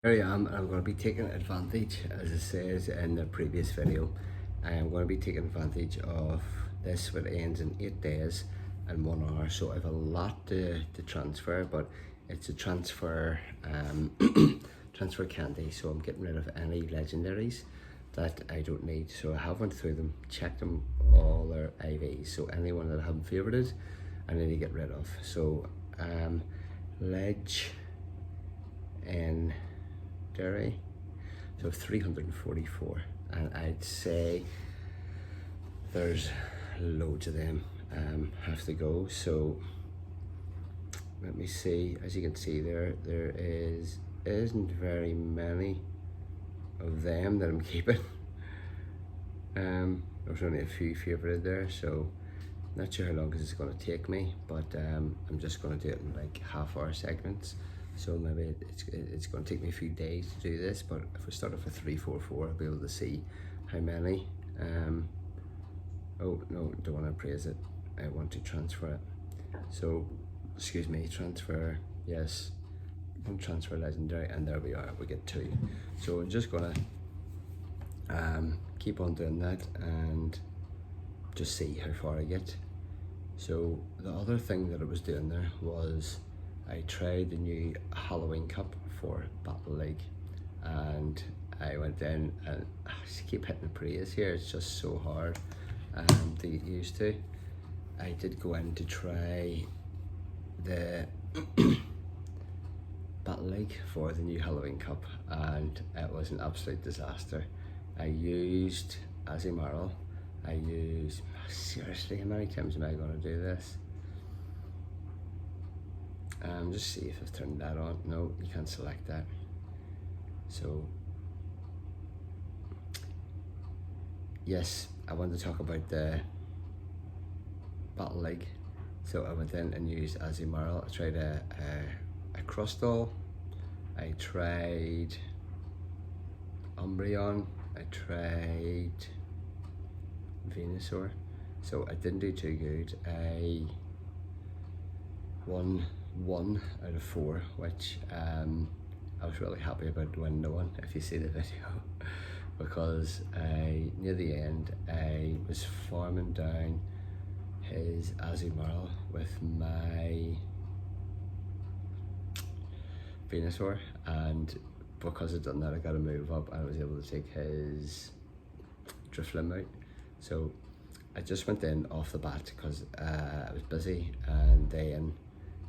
Here I am, and I'm going to be taking advantage, as it says in the previous video. I'm going to be taking advantage of this, which ends in 8 days and 1 hour. So I have a lot to transfer, but it's a transfer transfer candy. So I'm getting rid of any legendaries that I don't need. So I have went through them, checked them, all their IVs. So anyone that I haven't favorited, I need to get rid of. So ledge in Derry, so 344, and I'd say there's loads of them have to go. So let me see. As you can see there isn't very many of them that I'm keeping. There's only a few favorited there, so not sure how long it's going to take me, but I'm just going to do it in like half-hour segments. So maybe it's going to take me a few days to do this, but if we start off with 344, I'll be able to see how many. Oh no, don't want to appraise it. I want to transfer it. So, excuse me, transfer, yes. Transfer legendary, and there we are, we get 2. So I'm just gonna keep on doing that and just see how far I get. So the other thing that I was doing there was I tried the new Halloween Cup for Battle League, and I went in and I just keep hitting the praise here. It's just so hard to get used to. I did go in to try the Battle League for the new Halloween Cup, and it was an absolute disaster. I used Azimarl. Seriously, how many times am I going to do this? Just see if I've turned that on. No, you can't select that. So, yes, I want to talk about the Battle League. So I went in and used Azimarl. I tried a Crustal. I tried Umbreon. I tried Venusaur. So I didn't do too good. I won 1 out of 4, which I was really happy about winning the one, if you see the video, because near the end I was farming down his Azimarl with my Venusaur, and because I'd done that I got a move up and I was able to take his Drifloon out. So I just went in off the bat because I was busy, and then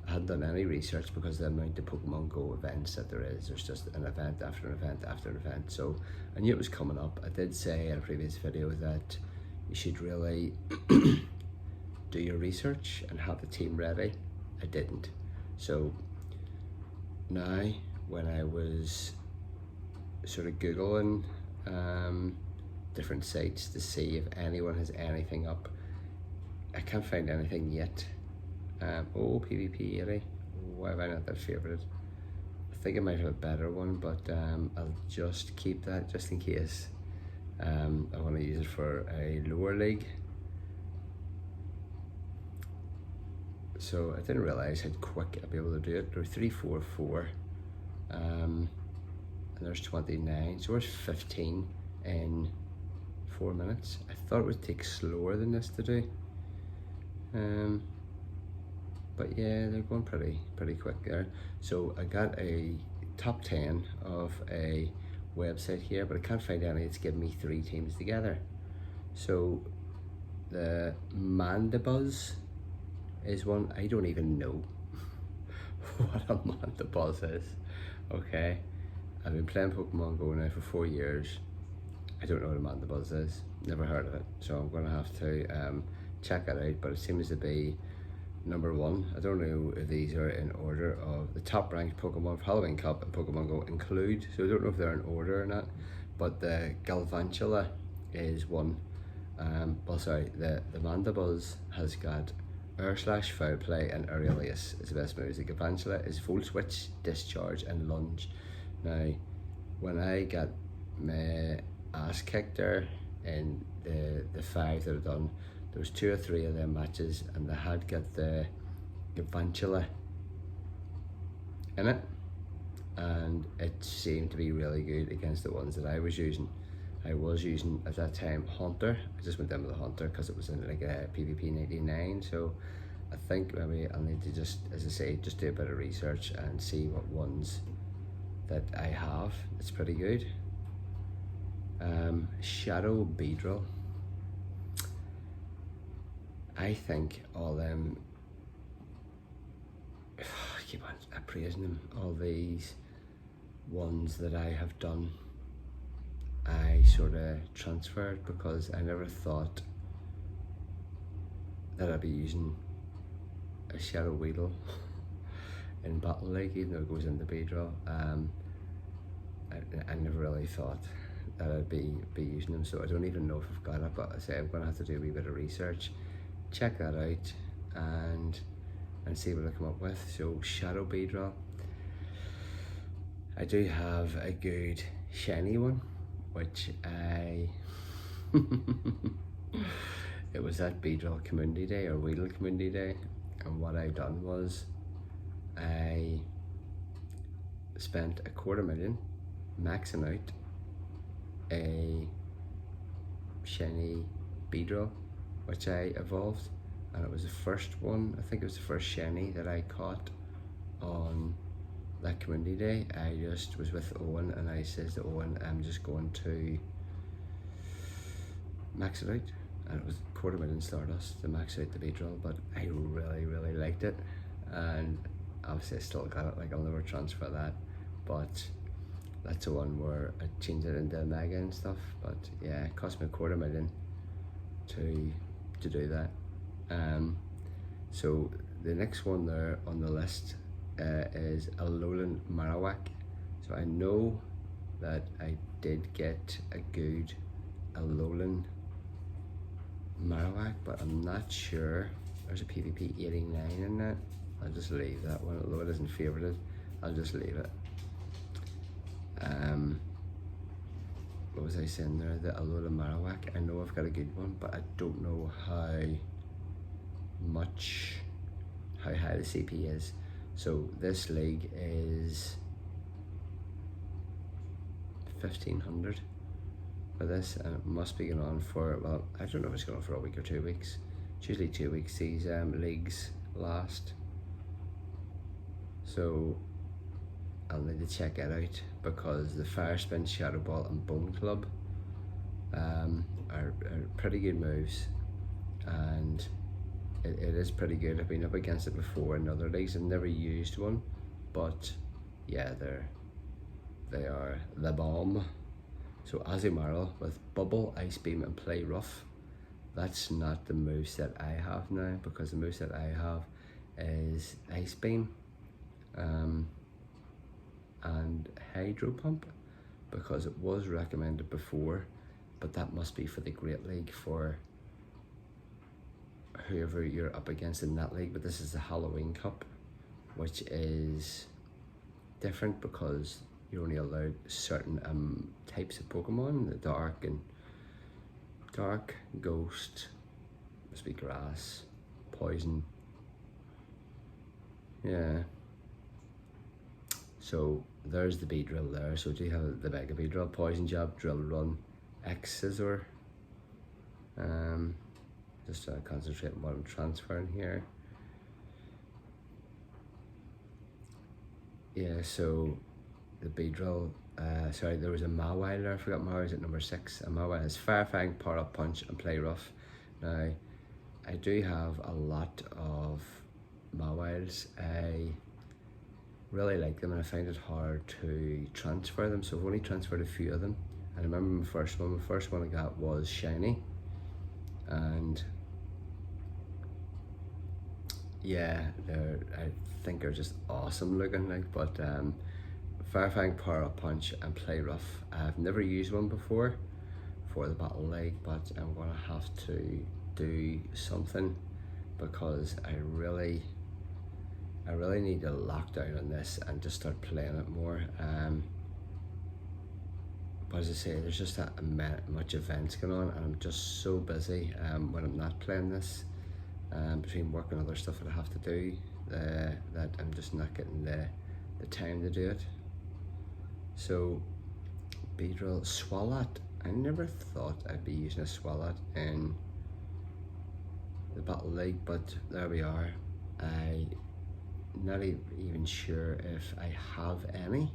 I hadn't done any research because the amount of Pokemon Go events that there's just an event after an event after an event. So I knew it was coming up. I did say in a previous video that you should really do your research and have the team ready. I didn't. So now when I was sort of Googling different sites to see if anyone has anything up, I can't find anything yet. Oh, PvP 80. Why have I not that favorited? I think I might have a better one, but I'll just keep that just in case I want to use it for a lower league. So I didn't realize how quick I'd be able to do it. There's 344, and there's 29, so there's 15 in 4 minutes. I thought it would take slower than this to do. But yeah, they're going pretty quick there. So I got a top 10 of a website here, but I can't find any. It's giving me 3 teams together. So the Mandibuzz is one. I don't even know what a Mandibuzz is. Okay, I've been playing Pokemon Go now for 4 years. I don't know what a Mandibuzz is. Never heard of it. So I'm gonna have to check it out. But it seems to be number 1. I don't know if these are in order of the top ranked Pokemon for Halloween Cup and Pokemon Go include, so I don't know if they're in order or not, but the Galvantula is 1. Well, sorry, the Mandibuzz has got Air Slash, Foul Play, and Aurelius is the best moves. The Galvantula is Volt Switch, Discharge, and Lunge. Now, when I got my ass kicked there in the 5 that I've done, there was 2 or 3 of them matches, and they had got the Galvantula in it, and it seemed to be really good against the ones that I was using. I was using at that time Hunter. I just went down with the Hunter because it was in like a PvP 99, so I think maybe I'll need to just, as I say, just do a bit of research and see what ones that I have. It's pretty good. Shadow Beedrill. I think all them, I keep on praising them, all these ones that I have done, I sort of transferred because I never thought that I'd be using a Shadow Weedle in Battle League, even though it goes into Beedrill. I never really thought that I'd be using them, so I don't even know if I've got it, but I say I'm gonna have to do a wee bit of research, check that out, and see what I come up with. So Shadow Beedrill. I do have a good shiny one, which it was at Beedrill Community Day or Weedle Community Day, and what I done was I spent $250,000 maxing out a shiny Beedrill, which I evolved, and it was the first one, I think it was the first shiny that I caught on that community day. I just was with Owen and I says to Owen, I'm just going to max it out, and it was $250,000 Stardust to max out the Beedrill, but I really liked it, and obviously I still got it, like I'll never transfer that, but that's the one where I changed it into a mega and stuff. But yeah, it cost me $250,000 to do that. So the next one there on the list is Alolan Marowak. So I know that I did get a good Alolan Marowak, but I'm not sure. There's a PvP 89 in that. I'll just leave that one, although it isn't favorited. I'll just leave it. What was I saying there? The Alolan Marowak. I know I've got a good one, but I don't know how high the CP is. So this league is 1,500 for this, and it must be going on for, well, I don't know if it's going on for a week or 2 weeks. It's usually 2 weeks these leagues last. So I'll need to check it out, because the Fire Spin, Shadow Ball and Bone Club are pretty good moves, and it is pretty good. I've been up against it before in other leagues. I've never used one, but yeah, they are the bomb. So Azumarill with Bubble, Ice Beam and Play Rough. That's not the moveset I have now, because the moveset I have is Ice Beam and Hydro Pump, because it was recommended before, but that must be for the Great League, for whoever you're up against in that league. But this is the Halloween Cup, which is different because you're only allowed certain types of Pokemon, the Dark, Ghost, must be Grass, Poison, yeah. So there's the Beedrill there. So do you have the Mega Beedrill, Poison Jab, Drill Run, X Scissor. Just concentrate on what I'm transferring here. Yeah, so the Beedrill, sorry, there was a Mawile there, I forgot Mawile at number 6. A Mawile has Fire Fang, Power Up Punch and Play Rough. Now, I do have a lot of Mawiles. I really like them, and I find it hard to transfer them, so I've only transferred a few of them. And I remember my first one I got was shiny, and yeah, I think they're just awesome looking, like. But Firefang, Power Up Punch and Play Rough, I've never used one before for the Battle League, but I'm gonna have to do something, because I really need to lock down on this and just start playing it more. But as I say, there's just that much events going on, and I'm just so busy when I'm not playing this, between work and other stuff that I have to do, that I'm just not getting the time to do it. So Beedrill, Swalot. I never thought I'd be using a Swalot in the Battle League, but there we are. I'm not even sure if I have any.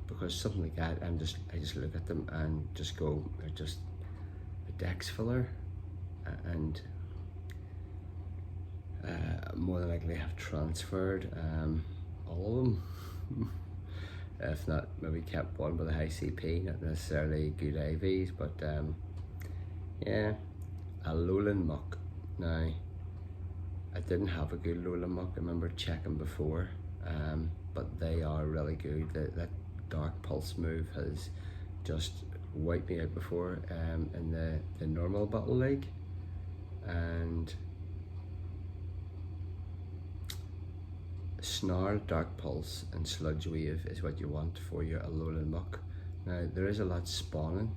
Because something like that, I just look at them and just go, they're just a dex filler, and more than likely have transferred all of them. If not, maybe kept one with a high CP, not necessarily good AVs, but yeah, a Lowland Muck. Now, I didn't have a good Lowland Muck, I remember checking before, but they are really good. That Dark Pulse move has just wiped me out before in the normal Battle League, and Snarl, Dark Pulse and Sludge Wave is what you want for your Alolan Muck. Now there is a lot spawning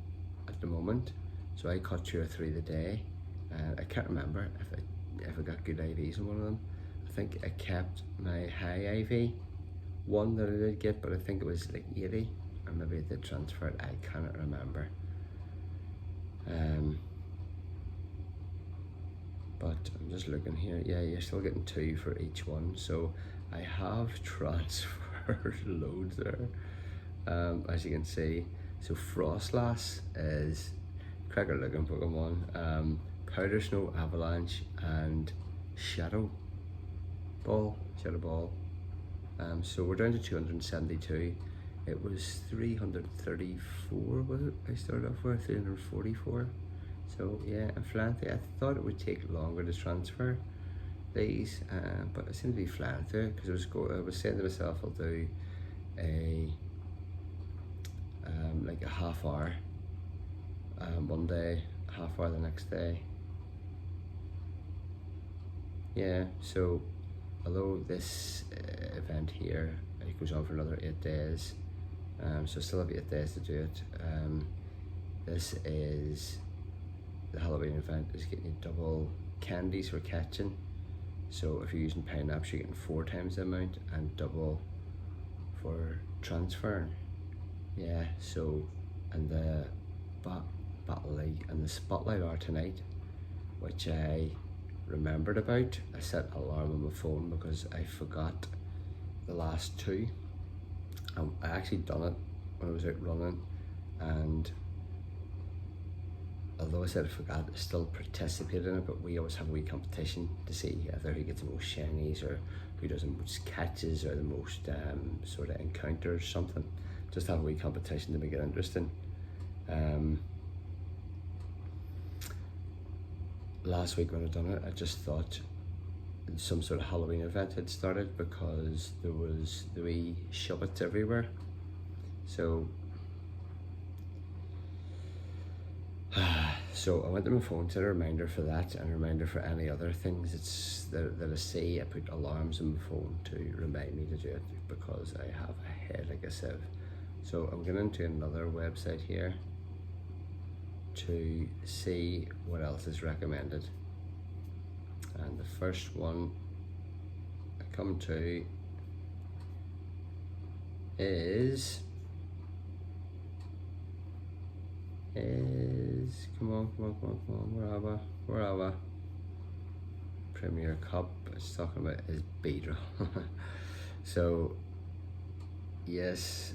at the moment, so I caught 2 or 3 today. I can't remember if I got good IVs on one of them. I think I kept my high IV one that I did get, but I think it was like 80, or maybe I did transfer it, I cannot remember. But I'm just looking here, yeah, you're still getting 2 for each one, so I have transferred loads there, as you can see. So Frostlass is cracker looking Pokemon, Powder Snow, Avalanche and Shadow Ball. So we're down to 272. It was 334, was it? I started off with 344. So yeah, and flying through. I thought it would take longer to transfer these, but I seem to be flying through because I was saying to myself I'll do a like a half hour one day, half hour the next day. Yeah, so although this event here it goes on for another 8 days, so I still have 8 days to do it. This is the Halloween event is getting you double candies for catching. So if you're using pineapples, you're getting 4 times the amount, and double for transferring. Yeah, so, and the Battle League and the Spotlight are tonight, which I remembered about. I set an alarm on my phone because I forgot the last 2. I actually done it when I was out running, and although I said I forgot, I still participated in it, but we always have a wee competition to see either who gets the most shinies or who does the most catches or the most sort of encounters, something. Just have a wee competition to make it interesting. Last week when I done it, I just thought some sort of Halloween event had started because there was the wee shubbits everywhere. So so I went to my phone, set a reminder for that and a reminder for any other things that I see. I put alarms on my phone to remind me to do it because I have a head like a sieve. So I'm going into another website here to see what else is recommended. And the first one I come to is come on, where are we? Premier Cup, it's talking about is Beedrill. So yes,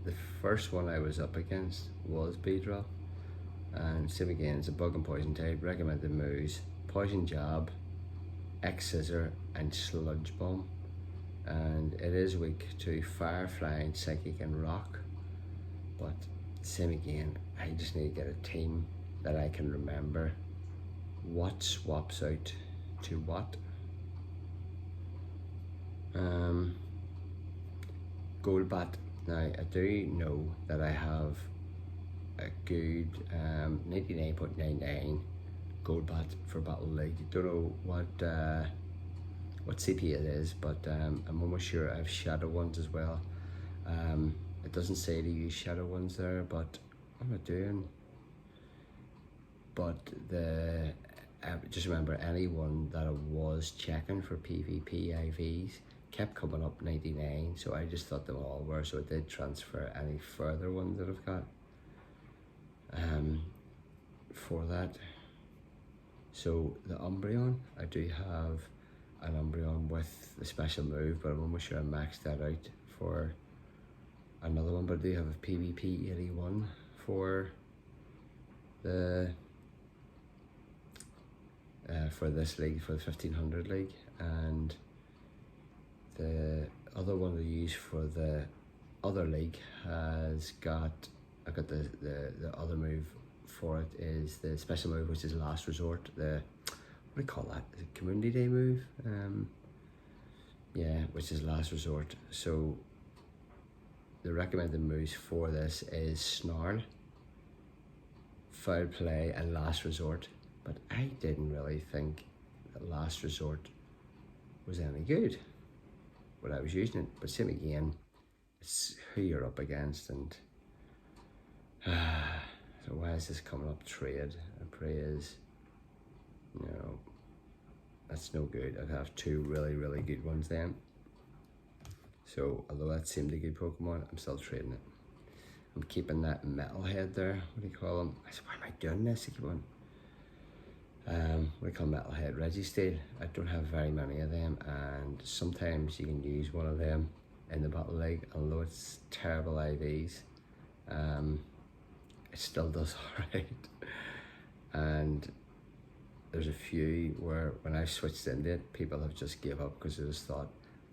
the first one I was up against was Beedrill, and same again, it's a bug and poison type, recommended moves, poison jab, X scissor and sludge bomb, and it is weak to fire, flying, psychic and rock. But same again, I just need to get a team that I can remember what swaps out to what. Goldbat. Now I do know that I have a good 99.99 Goldbat for Battle League. I don't know what CP it is, but I'm almost sure I have shadow ones as well. It doesn't say to use shadow ones there, but what am I doing? But just remember, anyone that I was checking for PvP IVs kept coming up 99, so I just thought them all were, so I did transfer any further ones that I've got for that. So the Umbreon, I do have an Umbreon with the special move, but I'm almost sure I maxed that out for another one. But I do have a PvP 81 for the for this league, for the 1500 league, and the other one we use for the other league has got, I got the other move for it is the special move, which is Last Resort. The, what do you call that? Is it Community Day move? Yeah, which is Last Resort. So the recommended moves for this is Snarl, Foul Play, and Last Resort. But I didn't really think that Last Resort was any good when I was using it. But same again, it's who you're up against, and so why is this coming up? Trade. I pray is, you know, that's no good. I have two really good ones then. So although that seemed a good Pokemon, I'm still trading it. I'm keeping that Metalhead there. What do you call him? I said, why am I doing this? I keep on. What do you call Metalhead? Registeel. I don't have very many of them, and sometimes you can use one of them in the Battle League, although it's terrible IVs. It still does alright. And there's a few where when I switched into it, people have just gave up because they just thought,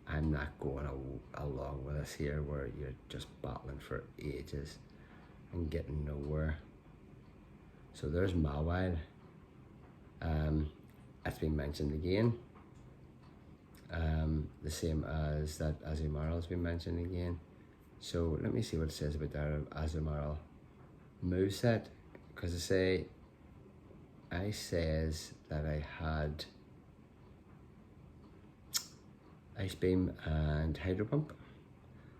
I'm not going along with this here, where you're just battling for ages and getting nowhere. So there's Mawile. It's been mentioned again. The same as that Azumarill has been mentioned again. So let me see what it says about that Azumarill moveset, because I says that I had Ice Beam and Hydro Pump.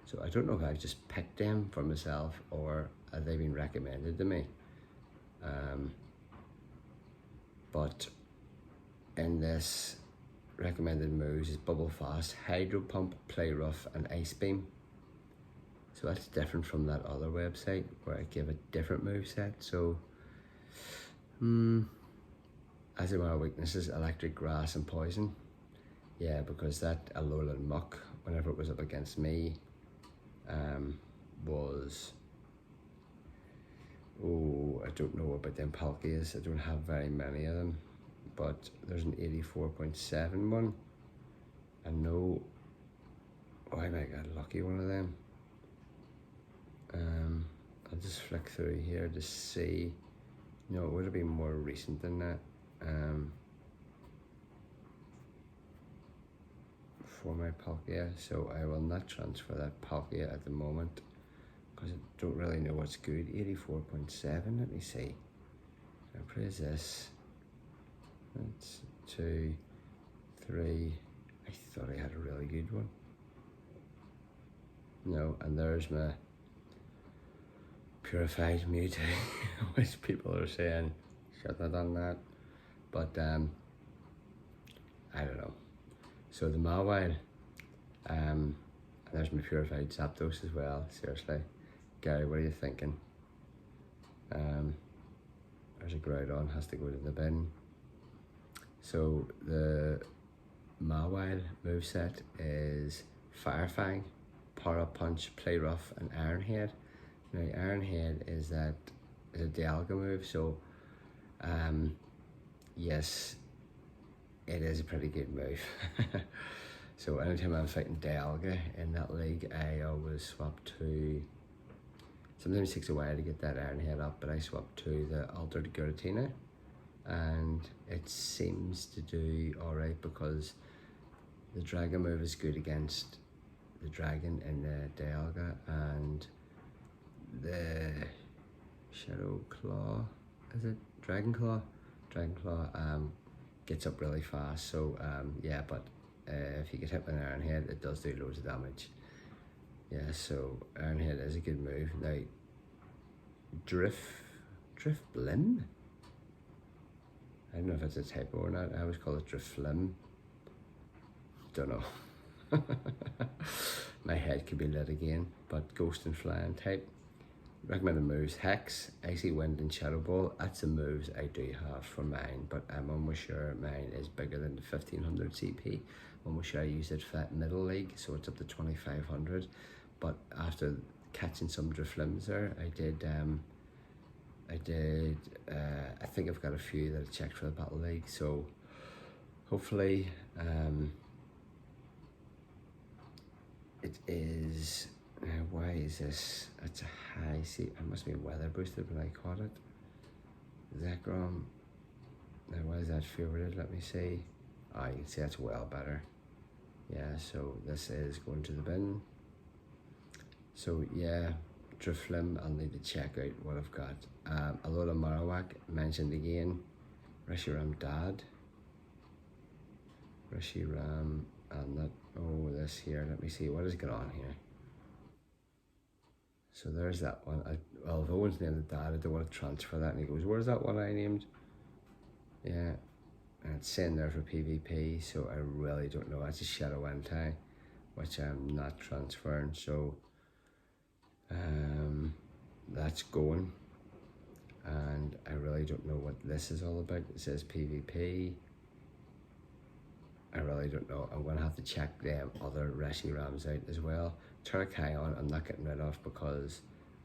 So I don't know if I've just picked them for myself or have they been recommended to me. But in this recommended moves is Bubble Fast, Hydro Pump, Play Rough, and Ice Beam. So that's different from that other website where I give a different moveset. So Azumarill weaknesses, Electric, Grass, and Poison. Yeah, because that Alolan Muck, whenever it was up against me, was, oh, I don't know about them Palkias. I don't have very many of them, but there's an 84.7 one. I know, oh, I might get a lucky one of them. I'll just flick through here to see. No, it would have been more recent than that. For my Palkia, so I will not transfer that Palkia at the moment because I don't really know what's good. 84.7, let me see. How is this? That's 2, 3. I thought I had a really good one. No, and there's my Purified Mewtwo, which people are saying shouldn't have done that, but I don't know. So the Mawile, and there's my Purified Zapdos as well. Seriously, Gary, what are you thinking? There's a Groudon, has to go to the bin. So the Mawile moveset is Fire Fang, Power Up Punch, Play Rough, and Iron Head. Now Iron Head is a Dialga move, so yes, it is a pretty good move. So anytime I'm fighting Dialga in that league, I always swap to, sometimes it takes a while to get that Iron Head up, but I swap to the Altered Giratina, and it seems to do alright because the Dragon move is good against the Dragon in the Dialga, and the Shadow Claw, is it? Dragon Claw? Dragon Claw gets up really fast, so yeah, but if you get hit with an Iron Head, it does do loads of damage. Yeah, so Iron Head is a good move. Now, Drifblim? I don't know if it's a typo or not. I always call it Drifblim. Don't know. My head could be lit again, but Ghost and Flying type. Recommended moves: Hex, Icy Wind, and Shadow Ball. That's the moves I do have for mine, but I'm almost sure mine is bigger than the 1500 CP. I'm almost sure I used it for middle league, so it's up to 2500. But after catching some Driflims there, I think I've got a few that I checked for the Battle League, so hopefully it is. Why is this? It's a high. See, it must be weather boosted when I caught it. Zekrom. Now, why is that favorited? Let me see. Ah, you can see that's well better. Yeah, so this is going to the bin. So yeah, Driflim, I'll need to check out what I've got. A lot of Marowak mentioned again. Reshiram Dad. Reshiram, and that. Oh, this here. Let me see what has got on here. So there's that one. Well, if Owen's named it Dad, I don't want to transfer that. And he goes, where's that one I named? Yeah, and it's saying there for PvP, so I really don't know. That's a Shadow Anti, which I'm not transferring, so that's going. And I really don't know what this is all about. It says PvP. I really don't know. I'm going to have to check them other Reshirams out as well. Terrakion I'm not getting rid of because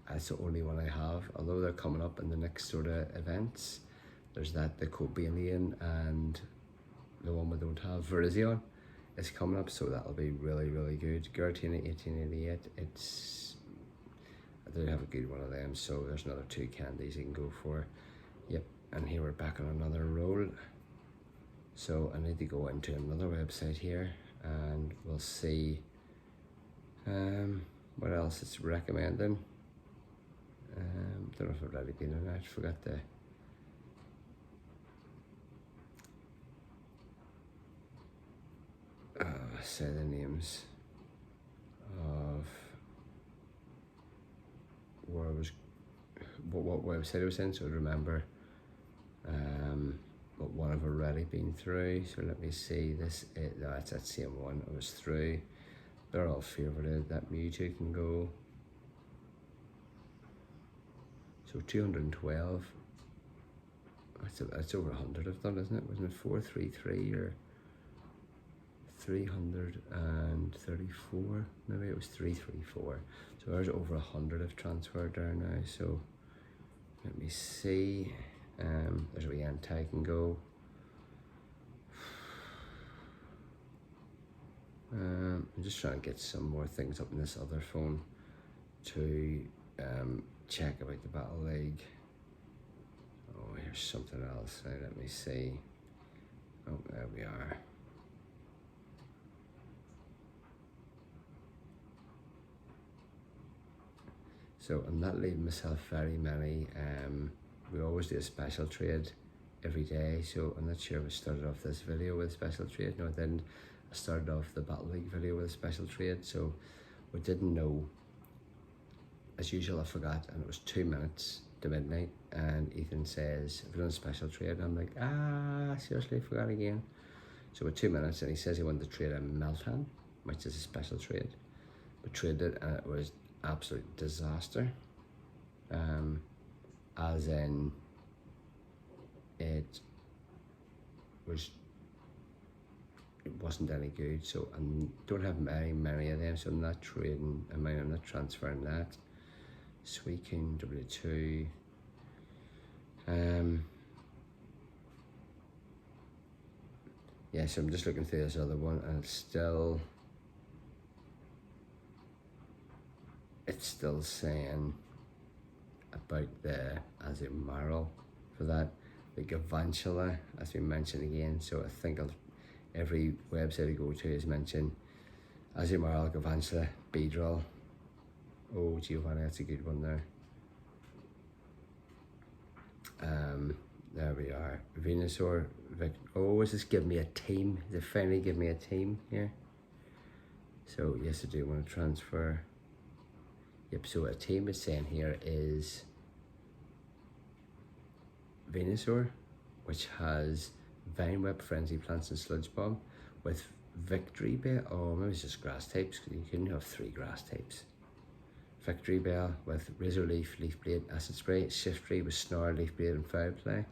that's the only one I have. Although they're coming up in the next sort of events. There's that, the Cobalion, and the one we don't have, Virizion, is coming up, so that'll be really, really good. Giratina 1888, I do have a good one of them, so there's another 2 candies you can go for. Yep, and here we're back on another roll. So I need to go into another website here and we'll see what else it's recommending. Don't know if I've already been in. I forgot to. Say the names of where I was, what website I was in, so I remember. But one I've already been through, so let me see. That's that same one I was through. They're all favorited. That Mewtwo can go. So 212. That's over 100 I've done, isn't it? Wasn't it 433 or 334? Maybe it was 334. So there's over 100 I've transferred there now. So let me see. There's a wee anti can go. I'm just trying to get some more things up in this other phone to check about the Battle League. Oh, here's something else. Now, let me see. Oh, there we are. So I'm not leaving myself very many. We always do a special trade every day, so I'm not sure if I started off this video with a special trade. No, I didn't. I started off the Battle League video with a special trade, so we didn't know. As usual, I forgot, and it was 2 minutes to midnight, and Ethan says, "Have you done a special trade?" And I'm like, seriously, I forgot again. So with 2 minutes, and he says he wanted to trade a Meltan, which is a special trade. We traded it, and it was absolute disaster. As in, it wasn't any good, so I don't have many of them, so I'm not trading. I'm not transferring that. Suicune W2. Yeah, so I'm just looking through this other one, and it's still saying about the Azumarill for that. The Galvantula, as we mentioned again, so I think every website I go to is mentioned Azumarill, Galvantula, Beedrill. Oh, Giovanni, that's a good one there. There we are. Venusaur. Oh, is this giving me a team? They finally give me a team here. So yes, I do want to transfer. Yep, so a team is saying here is Venusaur, which has Vine Whip, Frenzy Plants, and Sludge Bomb, with Victory Bell, oh maybe it's just grass types, because you can have 3 grass types. Victory Bell with Razor Leaf, Leaf Blade, Acid Spray. Shiftry with Snarl, Leaf Blade and Foul Play.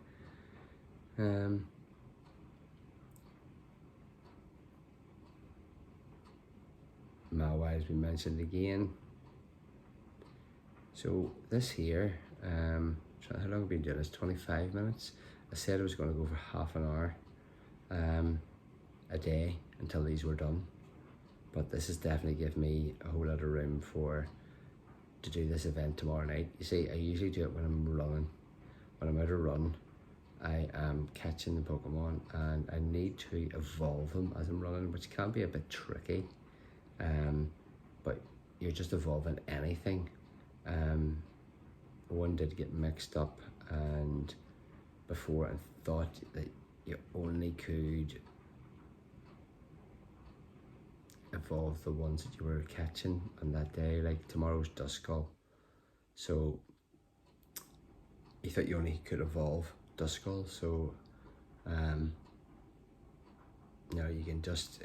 Mawai has been mentioned again. So this here, how long have we been doing this? 25 minutes. I said I was going to go for half an hour a day until these were done. But this has definitely given me a whole lot of room to do this event tomorrow night. You see, I usually do it when I'm running. When I'm out of run, I am catching the Pokemon and I need to evolve them as I'm running, which can be a bit tricky. But you're just evolving anything. One did get mixed up and before and thought that you only could evolve the ones that you were catching on that day. Like tomorrow's Duskull, so you thought you only could evolve Duskull, so now you can just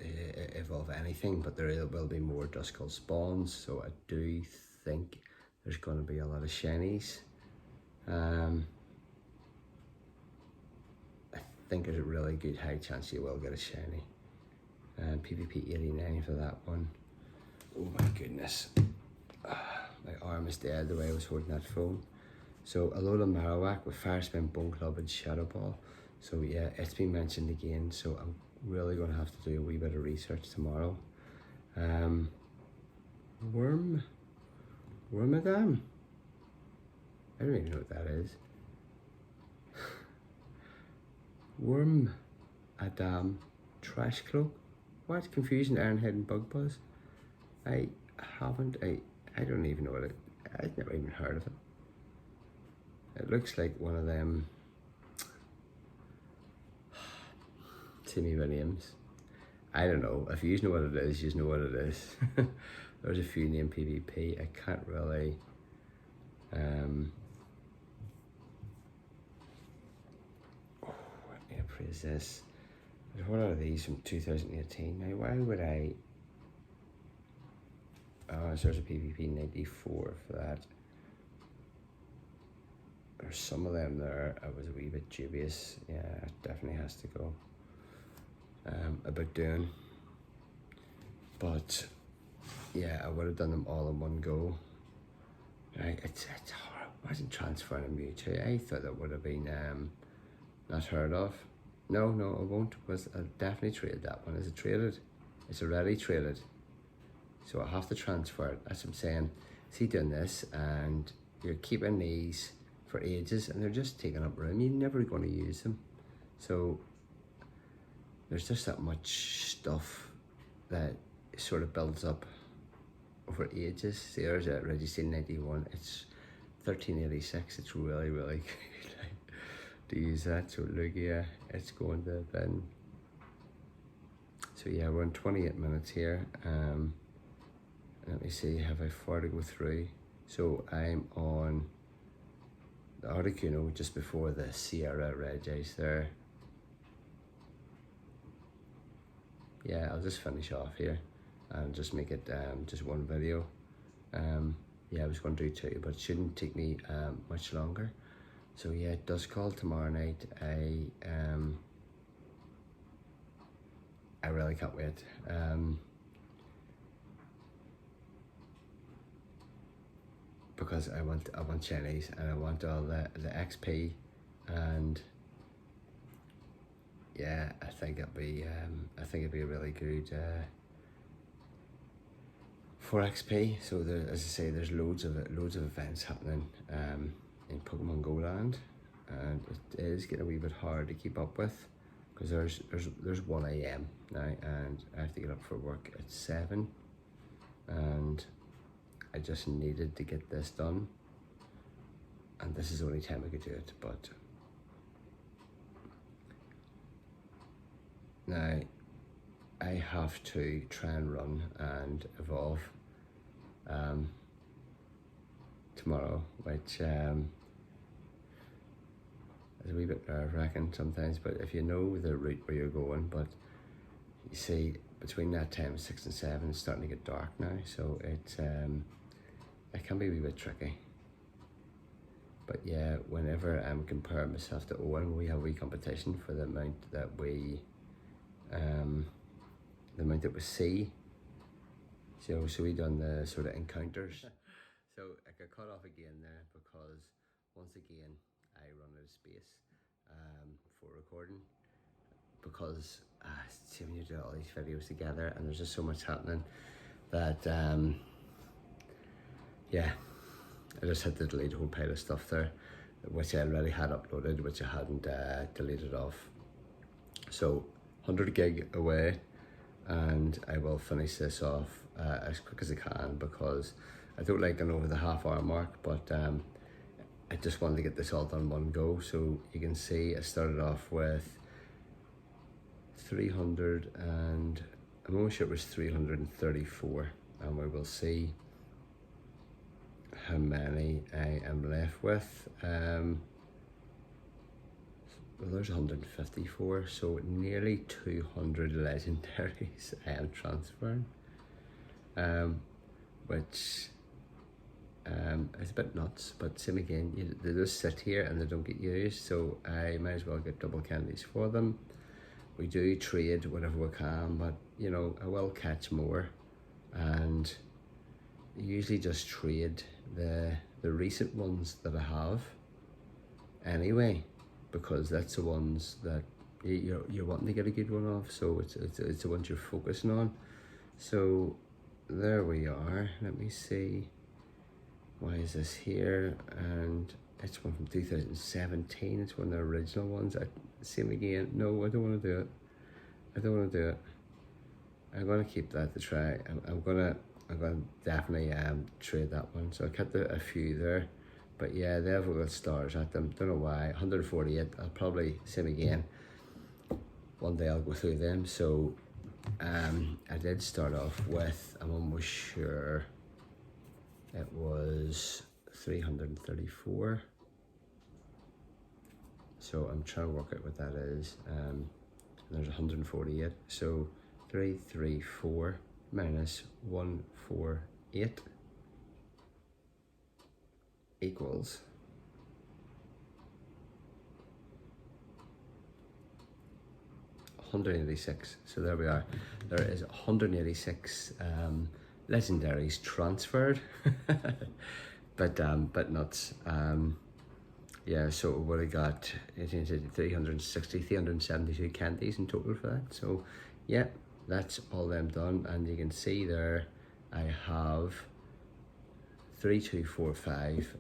evolve anything, but there will be more Duskull spawns, so I do think there's going to be a lot of shinies. I think there's a really good high chance you will get a shiny. PvP 89 for that one. Oh my goodness. My arm is dead the way I was holding that phone. So Alola Marowak with Fire Spin, Bone Club and Shadow Ball. So yeah, it's been mentioned again, so I'm really going to have to do a wee bit of research tomorrow. Wormadam? I don't even know what that is. Wormadam Trash Cloak? What? Confusion, Ironhead and Bug Buzz? I don't even know what I've never even heard of it. It looks like one of them Timmy names. I don't know. If you know what it is, you know what it is. There's a few named PvP. I can't really let me appraise this. What are these from 2018? Now why would I so there's a PvP 94 for that. There's some of them there I was a wee bit dubious. Yeah, it definitely has to go. About doing. But yeah, I would have done them all in one go. Right, it's hard. Imagine transferring a Mewtwo. I thought that would have been not heard of. No, I won't, because I definitely traded that one. Is it traded? It's already traded. So I have to transfer it. That's what I'm saying. See, doing this and you're keeping these for ages and they're just taking up room. You're never going to use them. So there's just that much stuff that sort of builds up over ages. See, there's a Registeel 91. It's 1386. It's really, really good to use that. So Lugia, it's going to the bin. So yeah, we're in 28 minutes here. Let me see, have I far to go through? So I'm on the Articuno just before the Sierra Regis there. Yeah, I'll just finish off here and just make it just one video. Yeah, I was going to do 2, but it shouldn't take me much longer. So yeah, it does call tomorrow night. I really can't wait. Because I want shinies and I want all the XP, and yeah, I think it'd be a really good for XP. So there, as I say, there's loads of events happening in Pokemon Go Land, and it is getting a wee bit hard to keep up with because there's 1 AM now, and I have to get up for work at 7, and I just needed to get this done, and this is the only time I could do it. But now I have to try and run and evolve tomorrow, which is a wee bit nerve-wracking sometimes, but if you know the route where you're going. But you see, between that time, 6 and 7, it's starting to get dark now, so it can be a wee bit tricky. But yeah, whenever I'm comparing myself to Owen, we have a wee competition for the amount that we see. So we done the sort of encounters. So I got cut off again there because once again I run out of space for recording, because see, when you do all these videos together and there's just so much happening that yeah, I just had to delete a whole pile of stuff there, which I already had uploaded, which I hadn't deleted off. So 100 gig away, and I will finish this off as quick as I can, because I don't like going over the half-hour mark, but I just wanted to get this all done in one go. So you can see I started off with 300, and I'm almost sure it was 334, and we will see how many I am left with. Well, there's 154, so nearly 200 legendaries I am transferring, which is a bit nuts, but same again, they just sit here and they don't get used, so I might as well get double candies for them. We do trade whatever we can, but you know, I will catch more, and usually just trade the recent ones that I have anyway, because that's the ones that you're wanting to get a good one of, so it's the ones you're focusing on. So there we are. Let me see, why is this here? And it's one from 2017. It's one of the original ones. Same again. No, I don't want to do it. I don't want to do it. I'm gonna keep that to try. I'm gonna definitely trade that one. So I kept a few there, but yeah, they have got stars at them. Don't know why. 148. I'll probably, same again, one day I'll go through them. So I did start off with, I'm almost sure it was 334. So I'm trying to work out what that is. There's 148. So 334 minus 148 equals 186. So there we are. There is 186 legendaries transferred. but nuts. Yeah, so we would have got 360, 372 candies in total for that. So yeah, that's all them done, and you can see there I have 3, 2, 4, 5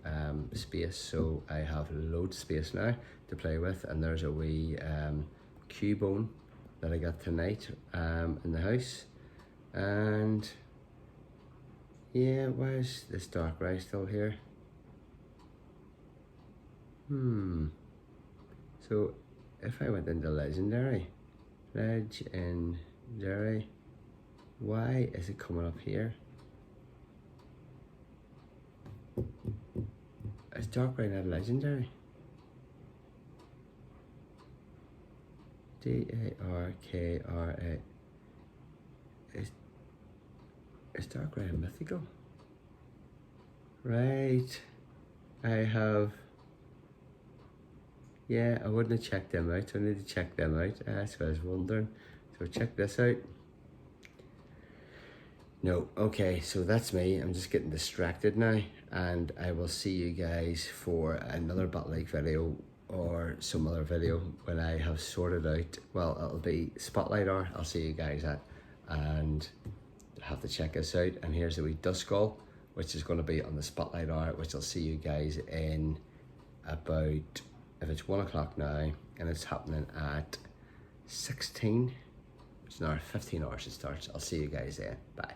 space, so I have loads of space now to play with. And there's a wee Cubone that I got tonight in the house. And yeah, why is this Darkrai still here? So if I went into legendary, why is it coming up here? Is Darkrai not legendary? Darkrai. Is Darkrai a mythical? Right. I have. Yeah, I wouldn't have checked them out. So I need to check them out. That's what I was wondering. So check this out. No, okay, so that's me. I'm just getting distracted now, and I will see you guys for another Battle League video or some other video when I have sorted out. Well, it'll be Spotlight Hour. I'll see you guys at, and have to check this out. And here's the wee Duskull, which is going to be on the Spotlight Hour, which I'll see you guys in about, if it's 1 o'clock now, and it's happening at 16, which is now 15 hours it starts. I'll see you guys then. Bye.